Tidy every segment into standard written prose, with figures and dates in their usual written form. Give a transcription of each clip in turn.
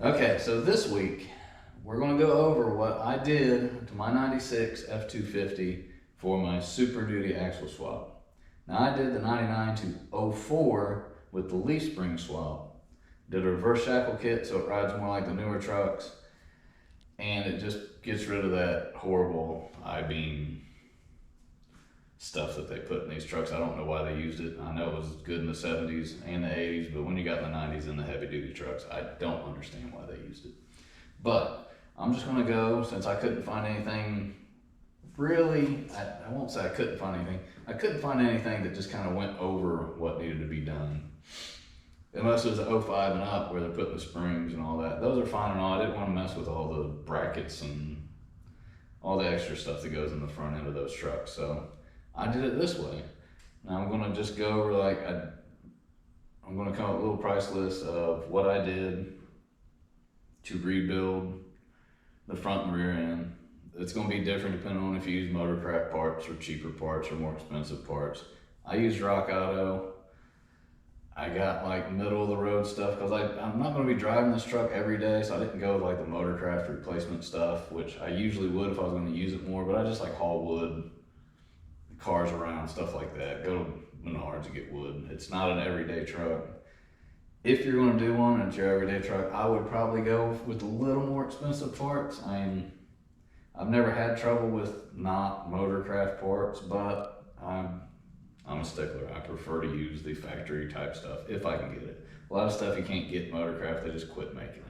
Okay, so this week we're going to go over what I did to my 96 F250 for my Superduty axle swap. Now I did the 99 to 04 with the leaf spring swap. Did a reverse shackle kit so it rides more like the newer trucks, and it just gets rid of that horrible I-beam stuff that they put in these trucks. I don't know why they used it. I know it was good in the 70s and the 80s, but when you got in the 90s in the heavy duty trucks, I don't understand why they used it. But I'm just gonna go, since I couldn't find anything really, I won't say I couldn't find anything. I couldn't find anything that just kind of went over what needed to be done. Unless it was the 05 and up where they're putting the springs and all that. Those are fine and all. I didn't want to mess with all the brackets and all the extra stuff that goes in the front end of those trucks. So I did it this way. Now I'm gonna just go over I'm gonna come up with a little price list of what I did to rebuild the front and rear end. It's gonna be different depending on if you use Motorcraft parts or cheaper parts or more expensive parts. I used Rock Auto. I got like middle of the road stuff because I'm not gonna be driving this truck every day, so I didn't go with like the Motorcraft replacement stuff, which I usually would if I was gonna use it more, but I just like haul wood, cars around, stuff like that. Go to Menards to get wood. It's not an everyday truck. If you're gonna do one and it's your everyday truck, I would probably go with a little more expensive parts. I've never had trouble with not Motorcraft parts, but I'm a stickler. I prefer to use the factory type stuff if I can get it. A lot of stuff you can't get Motorcraft, they just quit making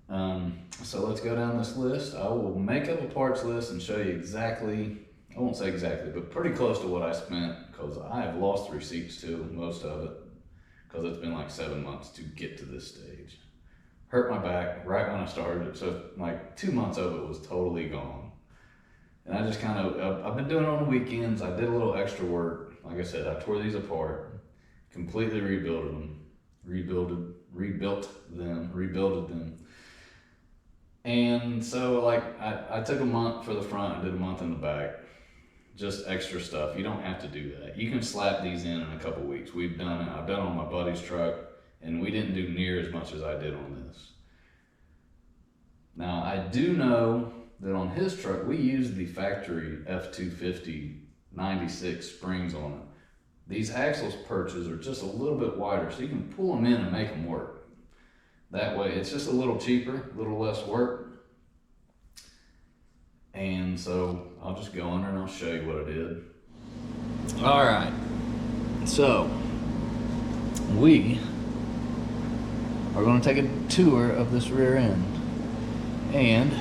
it. So let's go down this list. I will make up a parts list and show you exactly, I won't say exactly, but pretty close to what I spent, because I have lost the receipts too, most of it, because it's been like 7 months to get to this stage. Hurt my back right when I started it, so like 2 months of it was totally gone. And I just I've been doing it on the weekends. I did a little extra work. Like I said, I tore these apart, completely rebuilt them. And so like I took a month for the front and did a month in the back. Just extra stuff. You don't have to do that. You can slap these in a couple weeks. I've done it on my buddy's truck, and we didn't do near as much as I did on this. Now I do know that on his truck, we used the factory F250 96 springs on it. These axles perches are just a little bit wider, so you can pull them in and make them work. That way, it's just a little cheaper, a little less work. And so I'll just go under and I'll show you what I did. All right, so we are going to take a tour of this rear end. And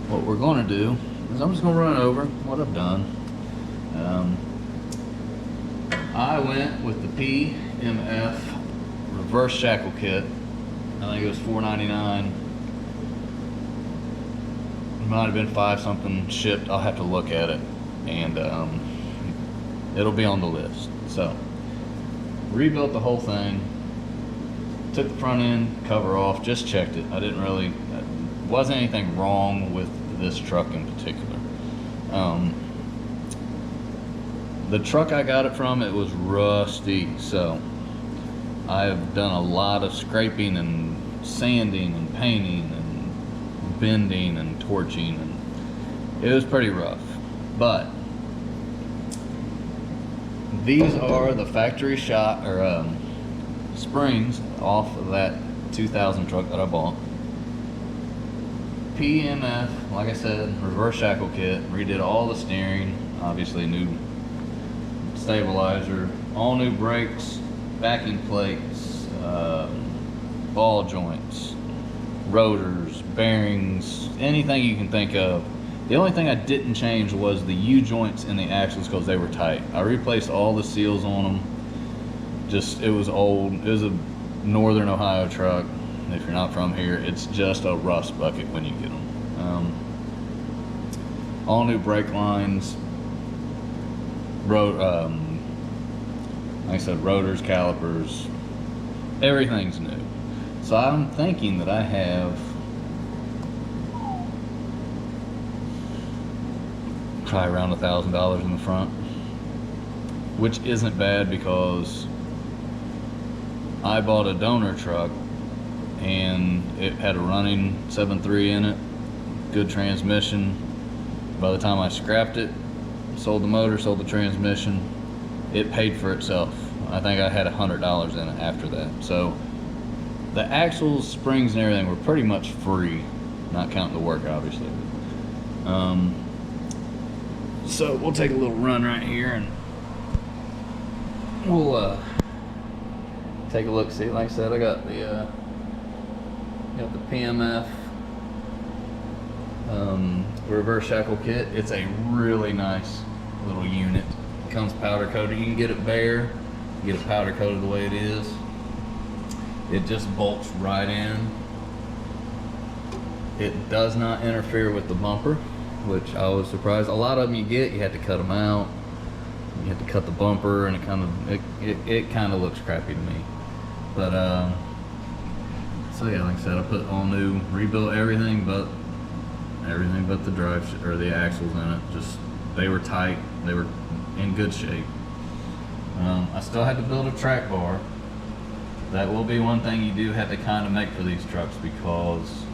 what we're going to do is I'm just going to run over what I've done. I went with the PMF reverse shackle kit. I think it was $4.99. It might have been $5 something shipped. I'll have to look at it, and it'll be on the list. So rebuilt the whole thing. Took the front end cover off. Just checked it. Wasn't anything wrong with this truck in particular. The truck I got it from, it was rusty, so I've done a lot of scraping and sanding and painting and bending and torching, and it was pretty rough. But these are the factory shot springs off of that 2000 truck that I bought. PMF, like I said, reverse shackle kit, redid all the steering, obviously new stabilizer, all new brakes, backing plates, ball joints, rotors, bearings, anything you can think of. The only thing I didn't change was the U-joints in the axles because they were tight. I replaced all the seals on them. It was old. It was a Northern Ohio truck. If you're not from here, it's just a rust bucket when you get them. All new brake lines, like I said, rotors, calipers, everything's new. So I'm thinking that I have probably around $1,000 in the front, which isn't bad because I bought a donor truck and it had a running 7.3 in it, good transmission. By the time I scrapped it, sold the motor, sold the transmission, it paid for itself. I think I had $100 in it after that. So the axles, springs, and everything were pretty much free, not counting the work, obviously. So we'll take a little run right here, and we'll take a look. See, like I said, I got the PMF reverse shackle kit. It's a really nice little unit. It comes powder coated. You can get it bare, get it powder coated the way it is. It just bolts right in. It does not interfere with the bumper, which I was surprised. A lot of them you have to cut them out. You have to cut the bumper, and it kind of looks crappy to me. But so yeah, like I said, I put all new, rebuilt everything but the drive or the axles in it. Just, they were tight, they were in good shape. I still had to build a track bar. That will be one thing you do have to kind of make for these trucks, because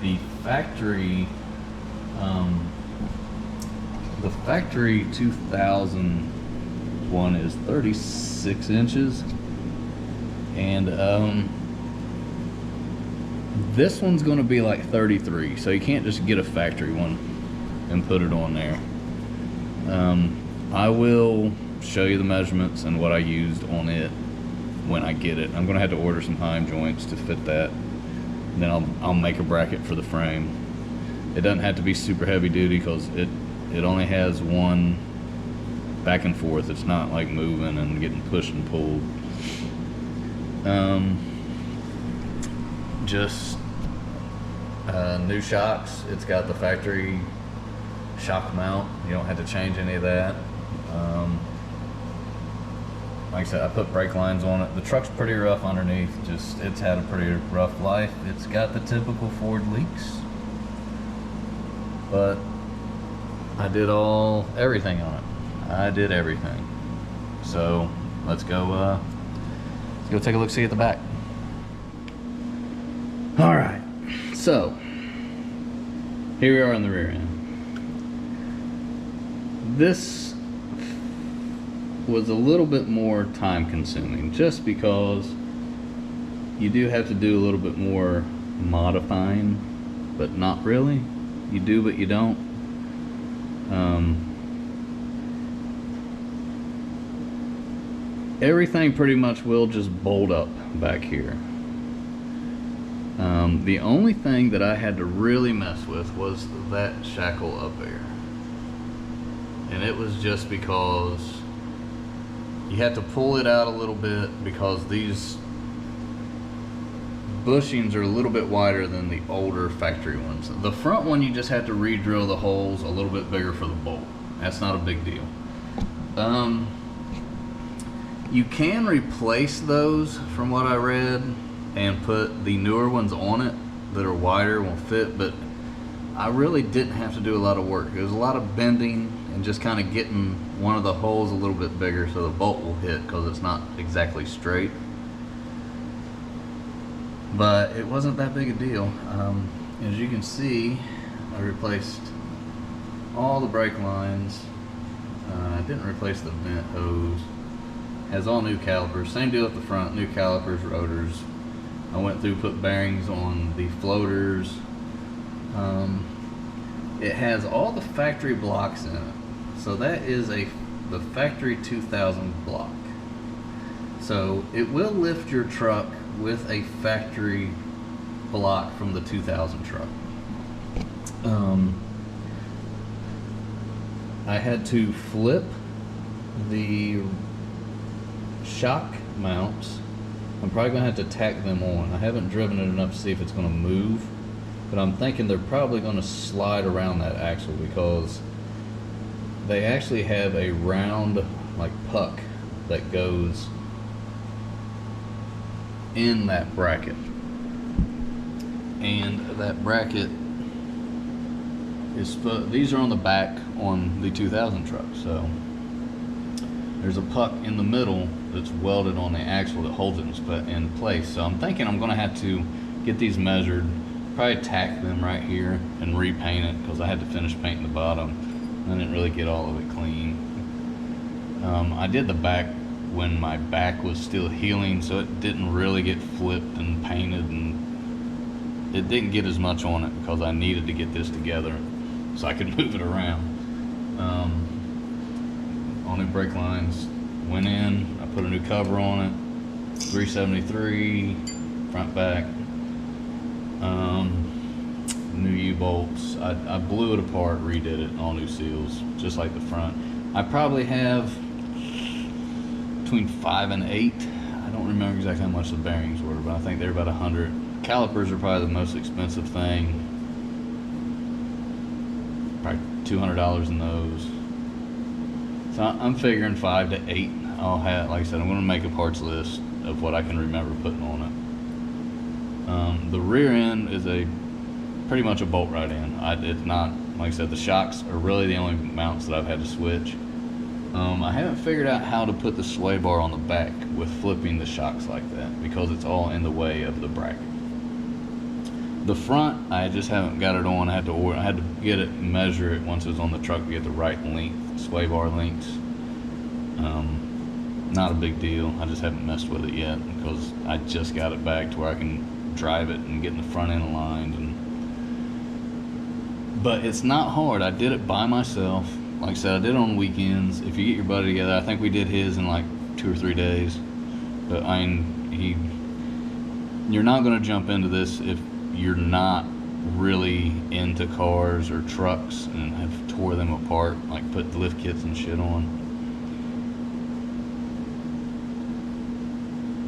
the factory 2000 one is 36 inches, and this one's going to be like 33, so you can't just get a factory one and put it on there. I will show you the measurements and what I used on it when I get it. I'm going to have to order some heim joints to fit that, and then I'll make a bracket for the frame. It doesn't have to be super heavy duty, because it only has one back and forth. It's not like moving and getting pushed and pulled. Just new shocks. It's got the factory shock mount. You don't have to change any of that. Like I said, I put brake lines on it. The truck's pretty rough underneath. Just, it's had a pretty rough life. It's got the typical Ford leaks, but I did everything on it. I did everything. So let's go take a look, see at the back. All right, so here we are on the rear end. This was a little bit more time consuming, just because you do have to do a little bit more modifying, but not really. You do, but you don't. Everything pretty much will just bolt up back here. The only thing that I had to really mess with was that shackle up there, and it was just because you have to pull it out a little bit, because these bushings are a little bit wider than the older factory ones. The front one, you just have to re-drill the holes a little bit bigger for the bolt. That's not a big deal. You can replace those, from what I read, and put the newer ones on it that are wider, will fit, but I really didn't have to do a lot of work. It was a lot of bending and just kind of getting one of the holes a little bit bigger so the bolt will hit, because it's not exactly straight. But it wasn't that big a deal. As you can see, I replaced all the brake lines. I didn't replace the vent hose. Has all new calipers. Same deal at the front, new calipers, rotors. I went through, put bearings on the floaters. It has all the factory blocks in it. So that is the factory 2000 block. So it will lift your truck with a factory block from the 2000 truck. I had to flip the shock mounts. I'm probably gonna have to tack them on. I haven't driven it enough to see if it's gonna move, but I'm thinking they're probably gonna slide around that axle, because they actually have a round like puck that goes in that bracket, and that bracket is these are on the back on the 2000 truck. So there's a puck in the middle that's welded on the axle that holds it in place. So I'm thinking I'm gonna have to get these measured, probably tack them right here and repaint it, because I had to finish painting the bottom. I didn't really get all of it clean. I did the back when my back was still healing, so it didn't really get flipped and painted, and it didn't get as much on it because I needed to get this together so I could move it around. All new brake lines went in. I put a new cover on it, 373 front back, new U-bolts. I blew it apart, redid it, all new seals, just like the front. I probably have between 5 and 8. I don't remember exactly how much the bearings were, but I think they're about 100. Calipers are probably the most expensive thing. Probably $200 in those. So I'm figuring 5 to 8. I'll have, like I said, I'm going to make a parts list of what I can remember putting on it. The rear end is pretty much a bolt right in. It's not, like I said, the shocks are really the only mounts that I've had to switch. I haven't figured out how to put the sway bar on the back with flipping the shocks like that, because it's all in the way of the bracket. The front, I just haven't got it on. I had to get it, measure it once it was on the truck to get the right length, sway bar lengths. Not a big deal. I just haven't messed with it yet because I just got it back to where I can drive it and get in the front end aligned. But it's not hard. I did it by myself. Like I said, I did it on weekends. If you get your buddy together, I think we did his in like 2 or 3 days. But I mean, you're not going to jump into this if you're not really into cars or trucks and have tore them apart, like put lift kits and shit on.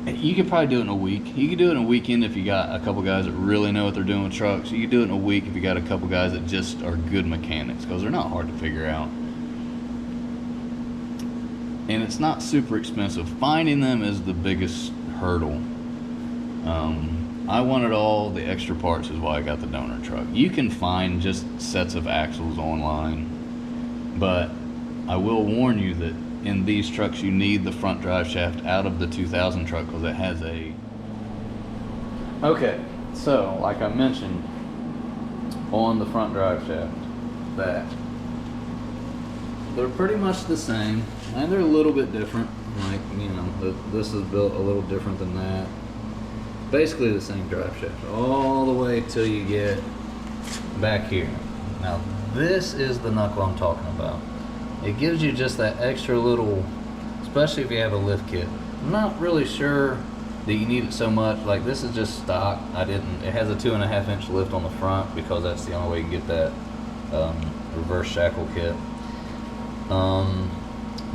You could probably do it in a week. You could do it in a weekend if you got a couple guys that really know what they're doing with trucks. You could do it in a week if you got a couple guys that just are good mechanics, because they're not hard to figure out. And it's not super expensive. Finding them is the biggest hurdle. I wanted all the extra parts, is why I got the donor truck. You can find just sets of axles online, but I will warn you that in these trucks you need the front drive shaft out of the 2000 truck, because it has a... Okay, so like I mentioned, on the front drive shaft, that they're pretty much the same, and they're a little bit different. Like, you know, this is built a little different than that. Basically the same drive shaft all the way till you get back here. Now this is the knuckle I'm talking about. It gives you just that extra little, especially if you have a lift kit. I'm not really sure that you need it so much. Like, this is just stock. It has a 2.5 inch lift on the front because that's the only way you can get that reverse shackle kit.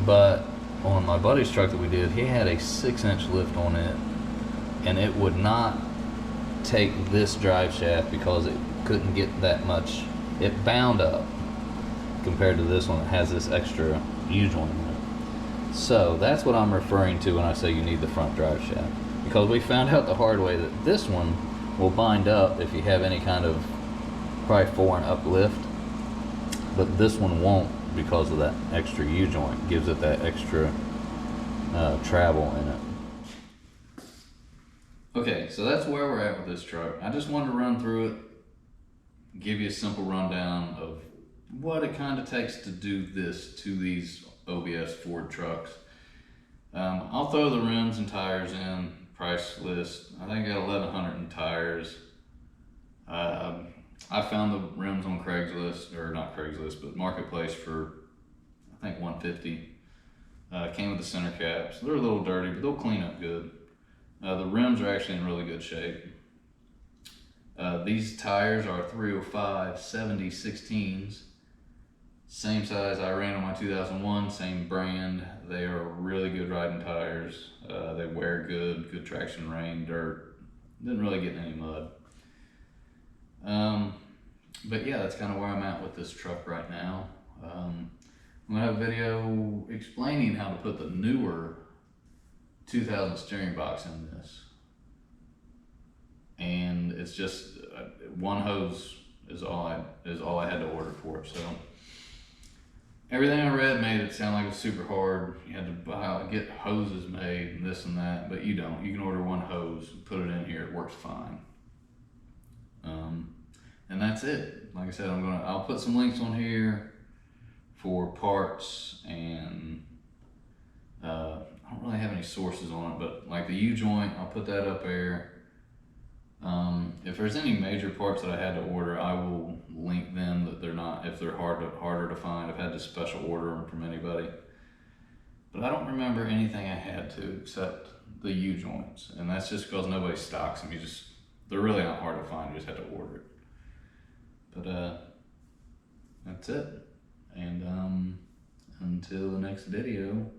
But on my buddy's truck that we did, he had a 6 inch lift on it, and it would not take this drive shaft because it couldn't get that much. It bound up compared to this one that has this extra U-joint in it. So that's what I'm referring to when I say you need the front drive shaft, because we found out the hard way that this one will bind up if you have any kind of probably fore and uplift, but this one won't because of that extra U-joint. Gives it that extra travel in it. Okay, so that's where we're at with this truck. I just wanted to run through it, give you a simple rundown of what it kind of takes to do this to these OBS Ford trucks. I'll throw the rims and tires in, price list. I think I got 1,100 in tires. I found the rims on Craigslist, or not Craigslist, but Marketplace for, I think, $150. Came with the center caps. They're a little dirty, but they'll clean up good. The rims are actually in really good shape. These tires are 305 70/16s. Same size I ran on my 2001, same brand. They are really good riding tires. They wear good traction, rain, dirt. Didn't really get in any mud. But yeah, that's kind of where I'm at with this truck right now. I'm gonna have a video explaining how to put the newer 2000 steering box in this. And it's just one hose is all I had to order for it. So everything I read made it sound like it was super hard. You had to get hoses made and this and that, but you don't. You can order one hose, put it in here, it works fine. And that's it. Like I said, I'll put some links on here for parts, and I don't really have any sources on it, but like the U-joint, I'll put that up there. If there's any major parts that I had to order, I will link them that they're not, if they're harder to find. I've had to special order them from anybody. But I don't remember anything I had to except the U-joints. And that's just because nobody stocks them. They're really not hard to find, you just have to order it. But that's it. And until the next video,